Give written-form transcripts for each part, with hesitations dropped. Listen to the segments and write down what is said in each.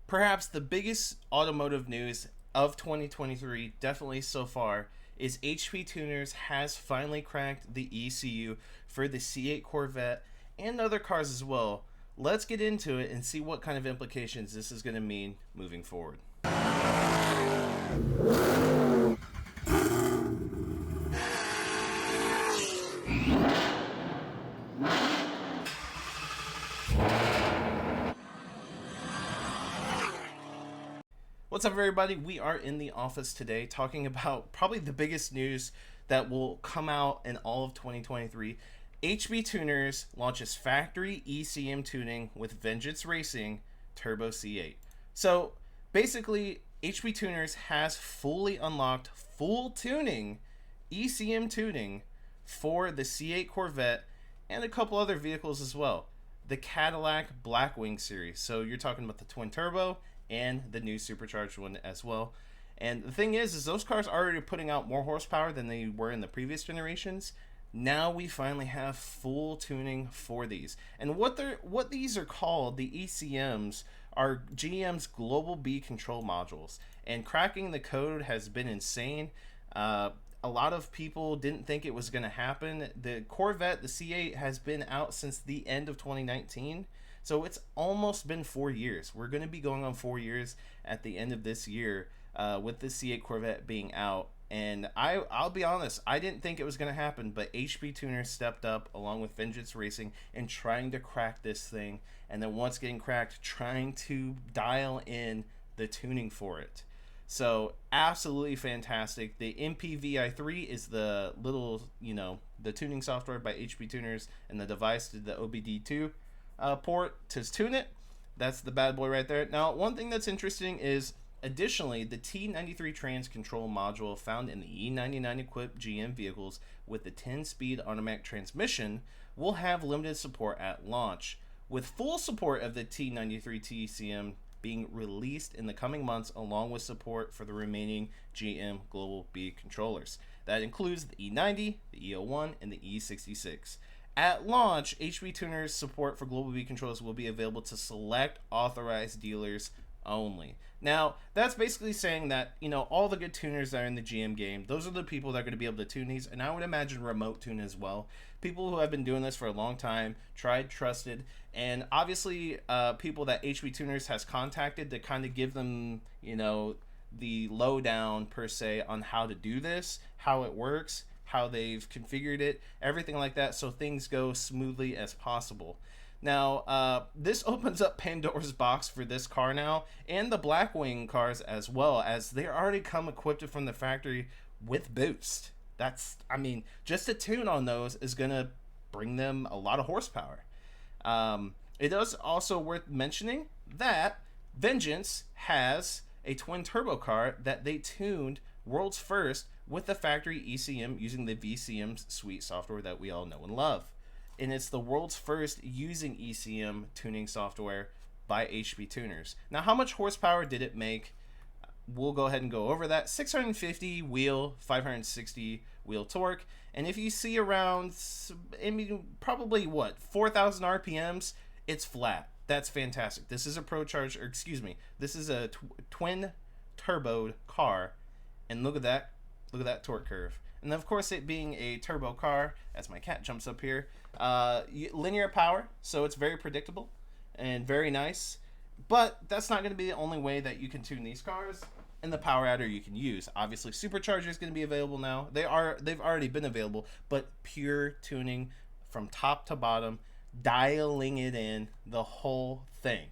Perhaps the biggest automotive news of 2023, definitely so far, is HP Tuners has finally cracked the ECU for the C8 Corvette and other cars as well. Let's get into it and see what kind of implications this is going to mean moving forward. What's up, everybody? We are in the office today talking about probably the biggest news that will come out in all of 2023. HB Tuners launches factory ECM tuning with Vengeance Racing Turbo C8. So basically, HB Tuners has fully unlocked full tuning, ECM tuning for the C8 Corvette and a couple other vehicles as well. The Cadillac Blackwing series. So you're talking about the twin turbo and the new supercharged one as well. And the thing is those cars are already putting out more horsepower than they were in the previous generations. Now we finally have full tuning for these. And what these are called, the ECMs, are GM's Global B control modules. And cracking the code has been insane. A lot of people didn't think it was going to happen. The Corvette, the C8, has been out since the end of 2019. So it's almost been 4 years. We're going to be going on 4 years at the end of this year with the C8 Corvette being out. And I'll be honest, I didn't think it was going to happen, but HP Tuner stepped up along with Vengeance Racing and trying to crack this thing. And then once getting cracked, trying to dial in the tuning for it. So absolutely fantastic. The MPVI3 is the little, the tuning software by HP Tuners, and the device to the OBD2 port to tune it. That's the bad boy right there. Now, one thing that's interesting is additionally the T93 trans control module found in the E99 equipped GM vehicles with the 10-speed automatic transmission will have limited support at launch, with full support of the T93 TCM being released in the coming months, along with support for the remaining GM Global B controllers. That includes the E90, the E01, and the E66. At launch, HB Tuners support for Global B controllers will be available to select authorized dealers only. Now, that's basically saying that, all the good tuners that are in the GM game, those are the people that are going to be able to tune these, and I would imagine remote tune as well. People who have been doing this for a long time, tried, trusted, and obviously people that HB Tuners has contacted to kind of give them, the lowdown per se on how to do this, how it works, how they've configured it, everything like that, so things go smoothly as possible. Now, this opens up Pandora's box for this car now, and the Blackwing cars as well, as they already come equipped from the factory with boost. Just a tune on those is going to bring them a lot of horsepower. It is also worth mentioning that Vengeance has a twin turbo car that they tuned world's first with the factory ECM using the VCM suite software that we all know and love. And it's the world's first using ECM tuning software by HP Tuners. Now, how much horsepower did it make? We'll go ahead and go over that. 650 wheel, 560 wheel torque. And if you see around, probably 4,000 RPMs, it's flat. That's fantastic. This is a this is a twin turboed car. And look at that torque curve. And of course, it being a turbo car, as my cat jumps up here, linear power, so it's very predictable and very nice. But that's not going to be the only way that you can tune these cars. And the power adder you can use. Obviously, supercharger is going to be available now. They've already been available, but pure tuning from top to bottom, dialing it in, the whole thing.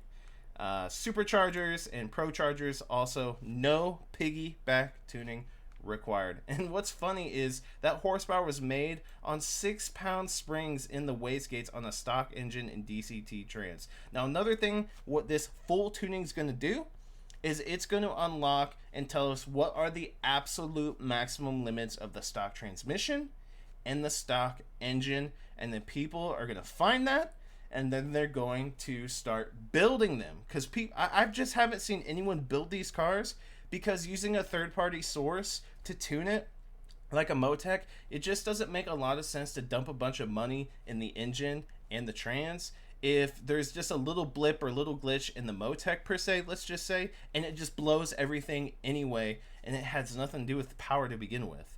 Superchargers and pro chargers also, no piggyback tuning required. And what's funny is that horsepower was made on 6-pound springs in the wastegates on a stock engine in DCT trans. Now, another thing what this full tuning is going to do is it's going to unlock and tell us what are the absolute maximum limits of the stock transmission and the stock engine, and then people are going to find that, and then they're going to start building them, because I just haven't seen anyone build these cars, because using a third-party source to tune it like a Motec, it just doesn't make a lot of sense to dump a bunch of money in the engine and the trans if there's just a little blip or a little glitch in the Motec per se, let's just say, and it just blows everything anyway, and it has nothing to do with the power to begin with.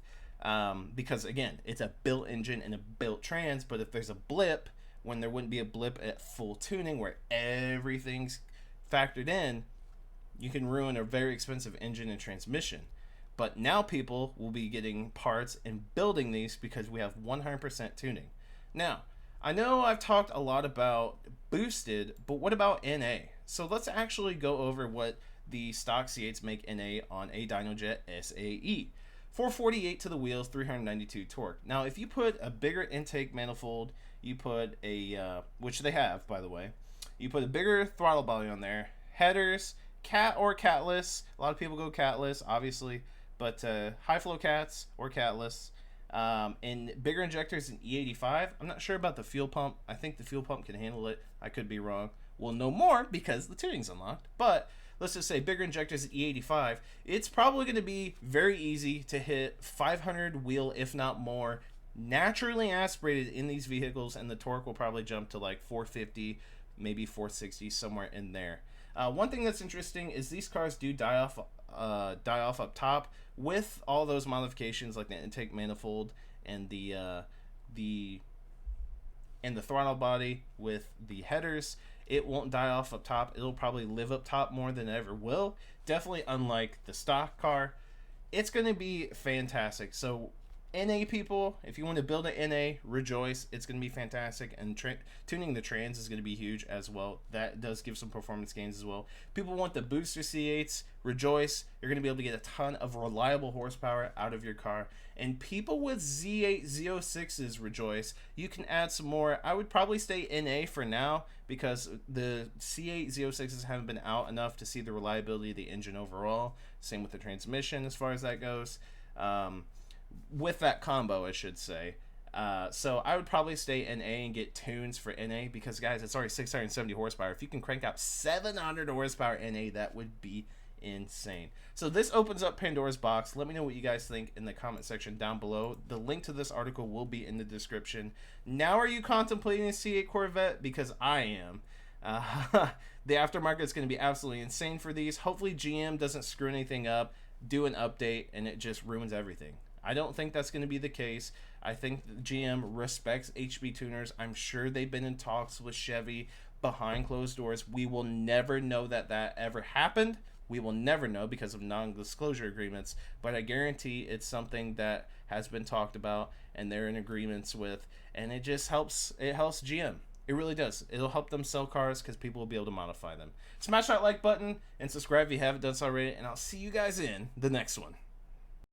Because again, it's a built engine and a built trans, but if there's a blip, when there wouldn't be a blip at full tuning where everything's factored in, you can ruin a very expensive engine and transmission. But now people will be getting parts and building these because we have 100% tuning. Now, I know I've talked a lot about boosted, but what about NA? So let's actually go over what the stock C8s make NA on a Dynojet SAE. 448 to the wheels, 392 torque. Now, if you put a bigger intake manifold, you put a, which they have, by the way, you put a bigger throttle body on there, headers, cat or catless. A lot of people go catless, obviously, but high flow cats or catless. And bigger injectors in E85. I'm not sure about the fuel pump. I think the fuel pump can handle it. I could be wrong. We'll know more because the tuning's unlocked. But let's just say bigger injectors at E85. It's probably going to be very easy to hit 500 wheel, if not more, naturally aspirated in these vehicles, and the torque will probably jump to like 450, maybe 460, somewhere in there. One thing that's interesting is these cars do die off up top with all those modifications like the intake manifold and the throttle body with the headers. It won't die off up top. It'll probably live up top more than it ever will. Definitely unlike the stock car. It's going to be fantastic. So NA people, if you want to build an NA, rejoice. It's going to be fantastic, and tuning the trans is going to be huge as well. That does give some performance gains as well. People want the booster C8s, rejoice. You're going to be able to get a ton of reliable horsepower out of your car. And people with Z8 Z06s, rejoice. You can add some more. I would probably stay NA for now because the C8 Z06s haven't been out enough to see the reliability of the engine overall. Same with the transmission as far as that goes. With that combo, I should say. So I would probably stay NA and get tunes for NA because, guys, it's already 670 horsepower. If you can crank out 700 horsepower NA, that would be insane. So this opens up Pandora's box. Let me know what you guys think in the comment section down below. The link to this article will be in the description. Now, are you contemplating a C8 Corvette? Because I am. The aftermarket is going to be absolutely insane for these. Hopefully GM doesn't screw anything up, do an update, and it just ruins everything. I don't think that's going to be the case. I think GM respects HB tuners. I'm sure they've been in talks with Chevy behind closed doors. We will never know that ever happened. We will never know because of non-disclosure agreements, but I guarantee it's something that has been talked about and they're in agreements with, and it just helps. It helps GM. It really does. It'll help them sell cars because people will be able to modify them. Smash that like button and subscribe if you haven't done so already, and I'll see you guys in the next one.